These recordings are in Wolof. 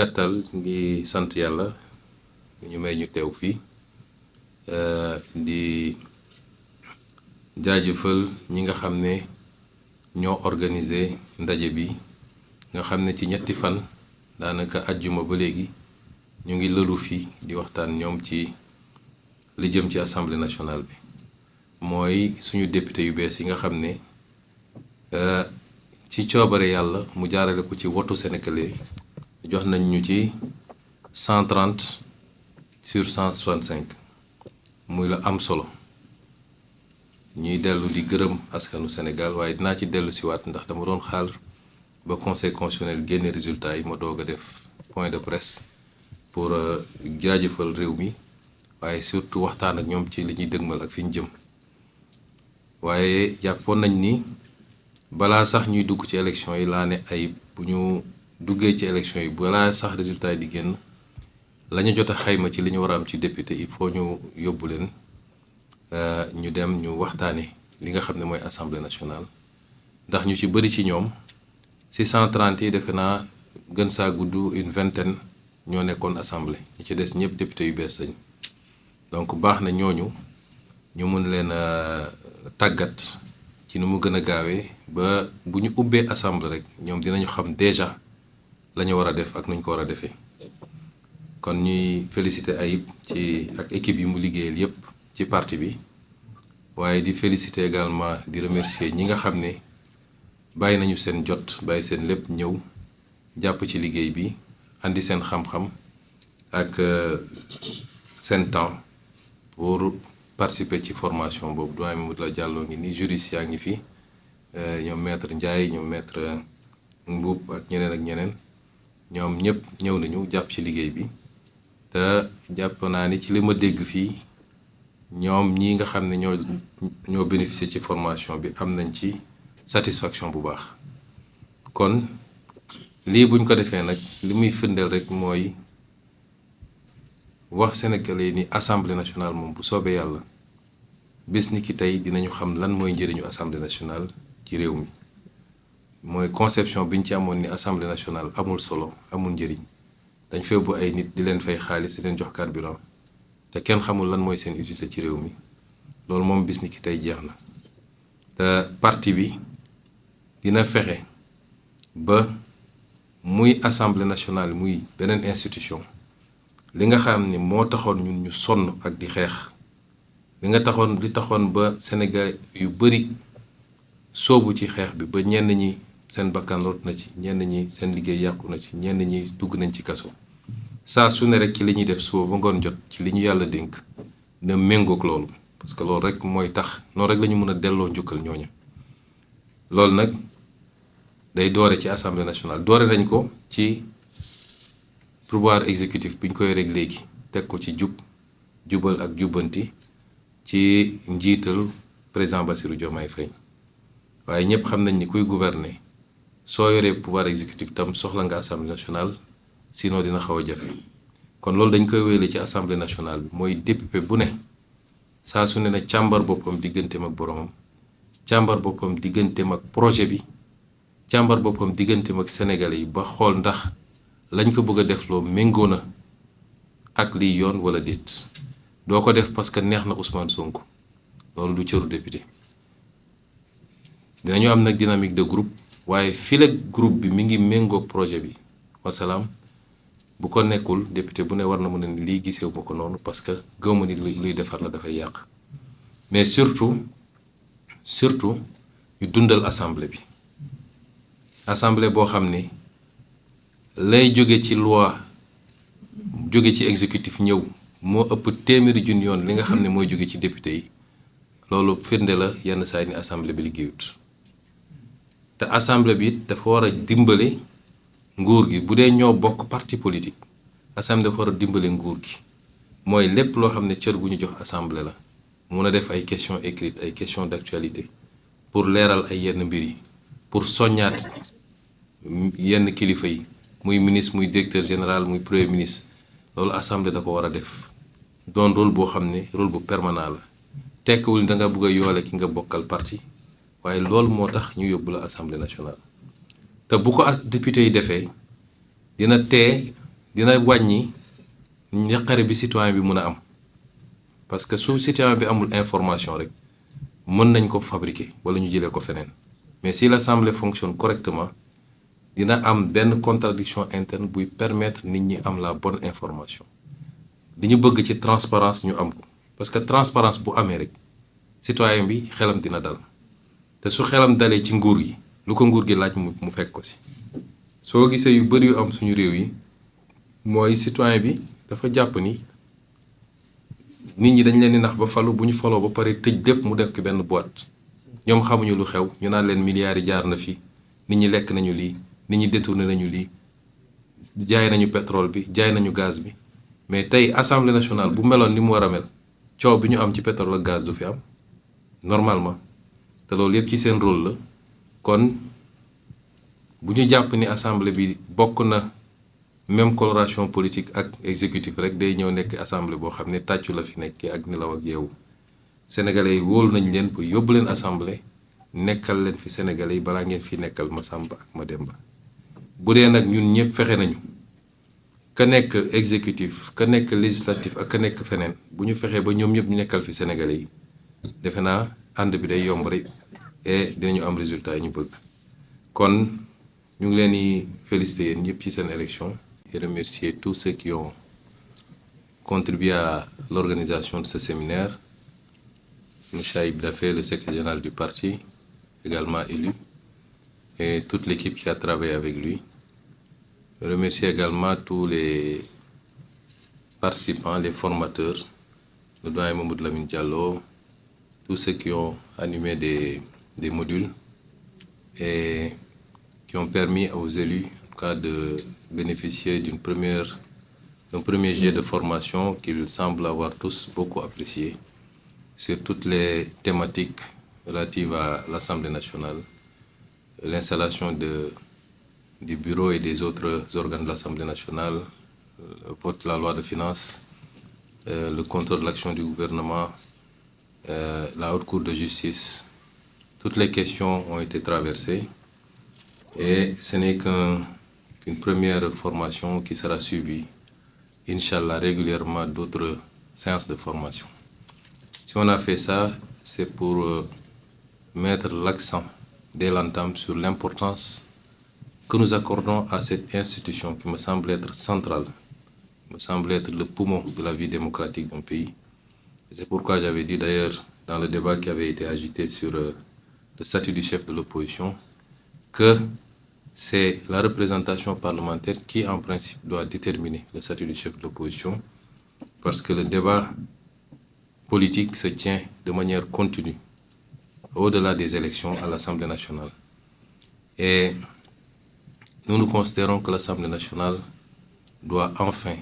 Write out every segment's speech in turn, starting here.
gàttal ngi sant yàlla ñu may ñu teew fii di jaajëfal ñi nga xam ne ñoo organiser ndaje bi nga xam ne ci ñetti fan daanaka àjjuma ba léegi ñu ngi lëlu fii di waxtaan ñoom ci li jëm ci assemblée nationale bi mooy suñu député yu bees yi nga xam ne ci coobare yàlla mu jaarale ko ci wotu sénégalais jox nañ ñu ci 130 sur 165 muy la am solo ñuy dellu di gërëm askanu Sénégal waaye dinaa ci dellu siwaat ndax dama doon xaar ba conseil constitutionnel génne résultat yi ma doog a def point de presse pour jaajëfal réew mi waaye surtout waxtaan ak ñoom ci li ñuy dëgmal ak fi ñu jëm waaye jàppoon nañ ni balaa sax ñuy dugg ci élection yi laa ne ay bu ñu duggee ci élection yi balaa sax résultat yi di génn la ñu jot a xayma ci li ñu war a am ci député il faut ñu yóbbu leen ñu dem ñu waxtaane li nga xam ne mooy assemblée nationale ndax ñu ci bëri ci ñoom si 130 yi defe naa gën saa gudd une vingtaine ñoo nekkoon assemblée ñi ci des ñëpp député yu bees lañ donc baax na ñooñu ñu mun leen a tàggat ci nu mu gën a gaawee ba bu ñu ubbee assemblée rek ñoom dinañu xam déjà la ñu war a def ak nuñ ko war a defee kon ñuy féliciter Ayib ci ak équipe yi mu liggéeyal yépp ci parti bi waaye di féliciter également di remercier ñi nga xam ne bàyyi nañu seen jot bàyyi seen lépp ñëw jàpp ci liggéey bi andi seen xam-xam ak seen temps pour participer ci formation boobu doyen Mamadou la Diallo ngi ni juriste yaa ngi fi ñoom maître Ndiaye ñoom maître Mbuub ak ñeneen ak ñeneen ñoom ñëpp ñëw nañu jàpp ci liggéey bi te jàpp naa ni ci li ma dégg fii ñoom ñi nga xam ne ñoo bénéficier ci formation bi am nañ ci satisfaction bu baax kon lii buñ ko defee nag li muy firndeel rek mooy wax Sénégalais ni assemblée nationale moom bu soobee yàlla bés ni ki tey dinañu xam lan mooy njëriñu assemblée nationale ci réew mi mooy conception biñ ci amoon ni assemblée nationale amul solo amul njëriñ dañ fee bu ay nit di leen fay xaalis di leen jox carburant te kenn xamul lan mooy seen utilité ci réew mi loolu moom bis ni ki tey jeex na te parti bi dina fexe ba muy assemblée nationale muy beneen institution li nga xam ni moo taxoon ñun ñu sonn ak di xeex li taxoon ba Sénégal yu bari soobu ci xeex bi ba ñenn ñi seen bakkan rot na ci ñenn ñi seen liggéey yàqu na ci ñenn ñi dugg nañ ci kaso saa su ne rek ci li ñuy def suba ba ngoon jot ci li ñu yàlla dénk na méngoog loolu parce que loolu rek mooy tax noonu rek la ñu mën a delloo njukkal ñooñu loolu nag day doore ci assemblée nationale doore nañ ko ci pouvoir exécutif bi ñu koy rek léegi teg ko ci jubal ak jubbanti ci njiital président Bassirou Diomaye Faye waaye ñëpp xam nañ ni kuy gouverner soo yoree pouvoir exécutif tam soxla nga assemblée nationale sinon dina xaw a jafe kon loolu dañ koy wéyale ci assemblée nationale bi mooy député bu ne saa su ne na càmbar boppam digganteem ak boromam càmbar boppam digganteem ak projet bi càmbar boppam digganteem ak sénégalais yi ba xool ndax lañ ko bëgg a def loo méngoo na ak liy yoon wala déet doo ko def parce que neex na Ousmane Sonko loolu du cëru député dinañu am nag dynamique de groupe waaye file groupe bi mi ngi méngoo projet bi wasalaam bu ko nekkul député bu ne war na mën a ni lii gisewu ma ko noonu parce que gëmma ni luy defar la dafay yàq mais surtout ñu dundal assemblée bi assemblée boo xam ne lay jóge ci loi jóge ci exécutif ñëw moo ëpp téeméeri junni yoon li nga xam ne mooy jóge ci député yi loolu firnde la yenn saa yi ni assemblée bi liggéeyut te assemblée bi it dafa war a dimbale nguur gi bu dee ñoo bokk parti politique assemblée dafa war a dimbale nguur gi mooy lépp loo xam ne cër bu ñu jox assemblée la mun a def ay questions écrites ay questions d'actualité pour leeral ay yenn mbir yi pour soññaat yenn kilifa yi muy ministre muy directeur général muy premier ministre loolu assemblée da ko war a def doon rôle boo xam ne rôle bu permanent la tekkiwul da nga bëgg a yoole ki nga bokkal parti waaye loolu moo tax ñu yóbbu la assemblée nationale te bu ko député yi defee dina tee dina wàññi njaqare bi citoyen bi mun a am parce que su citoyen bi amul information rek mën nañ ko fabriquer wala ñu jëlee ko feneen mais si l'Assemblée fonctionne correctement dina am benn contradiction interne buy permettre nit ñi am la bonne information li ñu bëgg ci transparence ñu am ko parce que transparence bu amee rek citoyen bi xelam dina dal te su xelam dalee ci nguur gi lu ko nguur gi laaj mu fekk ko si soo gisee yu bëri yu am suñu réew yi mooy citoyen bi dafa jàpp ni nit ñi dañ leen di nax ba falu bu ñu faloo ba pare tëj lépp mu def ki benn boîte ñoom xamuñu lu xew ñu naan leen milliards yi jaar na fi nit ñi lekk nañu lii nit ñi détourné nañu lii jaay nañu pétrole bi jaay nañu gaz bi mais tey assemblée nationale bu meloon ni mu war a mel coow bi ñu am ci pétrole ak gaz du fi am normalement te loolu yëpp ci seen rôle la kon bu ñu jàpp ni assemblée bi bokk na même coloration politique ak exécutif rek day ñëw nekk assemblée boo xam ne tàccu la fi nekkee ak nelaw ak yeewu sénégalais yi wóolu nañ leen ba yóbbu leen assemblée nekkal leen fi sénégalais yi balaa ngeen fi nekkal ma Samba ak ma Demba bu dee nag ñun ñëpp fexe nañu ka nekk exécutif ka nekk législatif ak ka nekk feneen bu ñu fexee ba ñoom ñëpp ñu nekkal fi sénégalais yi defe naa ànd bi day yomb rek et dinañu am résultat yi ñu bëgg kon ñu ngi leen di féliciter yéen ñëpp ci seen élection et remercier tous ceux qui ont contribué à l'organisation de ce séminaire. M. Aïb Dafé, le secrétaire général du parti, également élu, et toute l'équipe qui a travaillé avec lui. Je remercie également tous les participants, les formateurs, le doyen Mamadou Lamine Diallo, tous ceux qui ont animé des modules et qui ont permis aux élus, en tout cas, de bénéficier d'un premier jet de formation qu'ils semblent avoir tous beaucoup apprécié sur toutes les thématiques relatives à l'Assemblée nationale, l'installation du bureau et des autres organes de l'Assemblée nationale, le vote de la loi de finances, le contrôle de l'action du gouvernement, la haute cour de justice. Toutes les questions ont été traversées et ce n'est qu'une première formation qui sera suivie, Inch'Allah, régulièrement d'autres séances de formation. Si on a fait ça, c'est pour mettre l'accent dès l'entame sur l'importance que nous accordons à cette institution qui me semble être centrale, me semble être le poumon de la vie démocratique d'un pays. Et c'est pourquoi j'avais dit d'ailleurs dans le débat qui avait été agité sur le statut du chef de l'opposition que c'est la représentation parlementaire qui, en principe, doit déterminer le statut du chef de l'opposition parce que le débat politique se tient de manière continue au-delà des élections à l'Assemblée nationale. Et nous considérons que l'Assemblée nationale doit enfin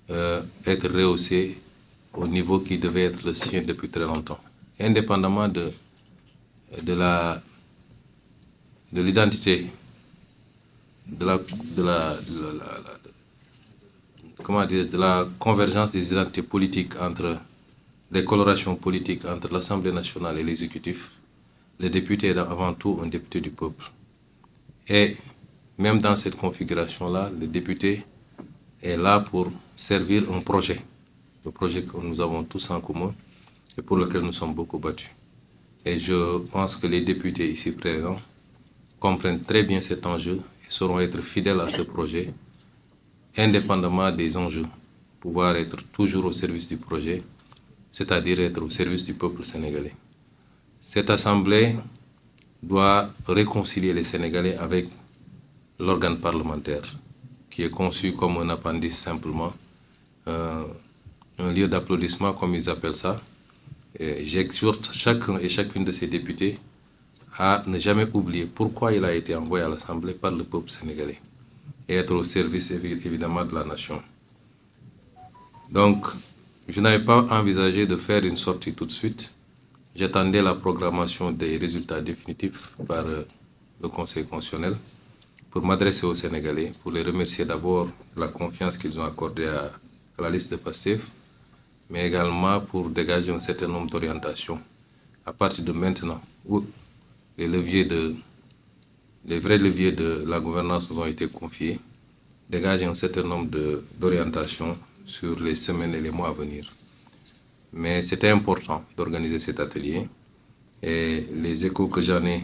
être rehaussée au niveau qui devait être le sien depuis très longtemps, indépendamment de l'identité, de la convergence des identités politiques entre les colorations politiques entre l'Assemblée nationale et l'exécutif. Le député est avant tout un député du peuple. Et même dans cette configuration-là, le député est là pour servir un projet, le projet que nous avons tous en commun et pour lequel nous sommes beaucoup battus. Et je pense que les députés ici présents comprennent très bien cet enjeu et sauront être fidèles à ce projet, indépendamment des enjeux, pouvoir être toujours au service du projet, c'est-à-dire être au service du peuple sénégalais. Cette assemblée doit réconcilier les Sénégalais avec l'organe parlementaire, qui est conçu comme un appendice simplement, un lieu d'applaudissement comme ils appellent ça. J'exhorte chacun et chacune de ces députés à ne jamais oublier pourquoi il a été envoyé à l'Assemblée par le peuple sénégalais et être au service évidemment de la nation. Donc, je n'avais pas envisagé de faire une sortie tout de suite. J'attendais la programmation des résultats définitifs par le Conseil constitutionnel pour m'adresser aux Sénégalais, pour les remercier d'abord de la confiance qu'ils ont accordée à la liste de Pastef, mais également pour dégager un certain nombre d'orientations à partir de maintenant où les vrais leviers de la gouvernance nous ont été confiés, dégager un certain nombre d'orientations sur les semaines et les mois à venir. Mais c'était important d'organiser cet atelier et les échos que j'en ai,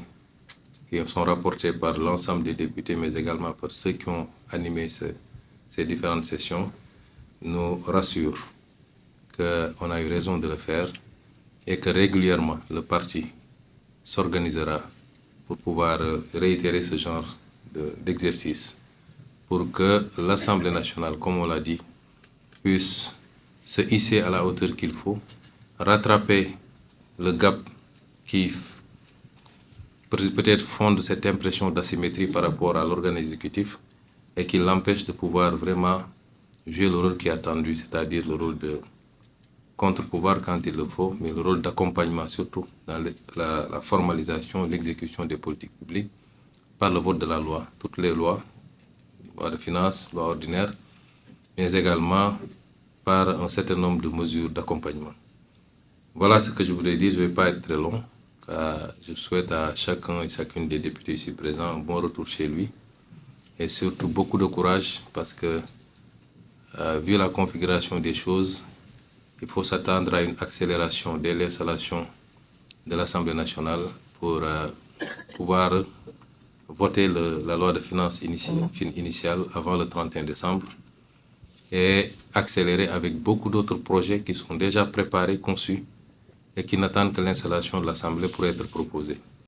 qui sont rapportés par l'ensemble des députés, mais également par ceux qui ont animé ces différentes sessions, nous rassurent qu'on a eu raison de le faire et que régulièrement le parti s'organisera pour pouvoir réitérer ce genre d'exercice pour que l'Assemblée nationale, comme on l'a dit, puisse se hisser à la hauteur qu'il faut, rattraper le gap qui peut-être fonde cette impression d'asymétrie par rapport à l'organe exécutif et qui l'empêche de pouvoir vraiment jouer le rôle qui est attendu, c'est-à-dire le rôle de contre-pouvoir quand il le faut, mais le rôle d'accompagnement surtout dans la formalisation, l'exécution des politiques publiques par le vote de la loi, toutes les lois, loi de finances, loi ordinaire, mais également par un certain nombre de mesures d'accompagnement. Voilà ce que je voulais dire, je ne vais pas être très long, car je souhaite à chacun et chacune des députés ici présents un bon retour chez lui et surtout beaucoup de courage parce que, vu la configuration des choses, il faut s'attendre à une accélération dès l'installation de l'Assemblée nationale pour pouvoir voter la loi de finances initiale avant le 31 décembre et accélérer avec beaucoup d'autres projets qui sont déjà préparés, conçus et qui n'attendent que l'installation de l'Assemblée pour être proposés.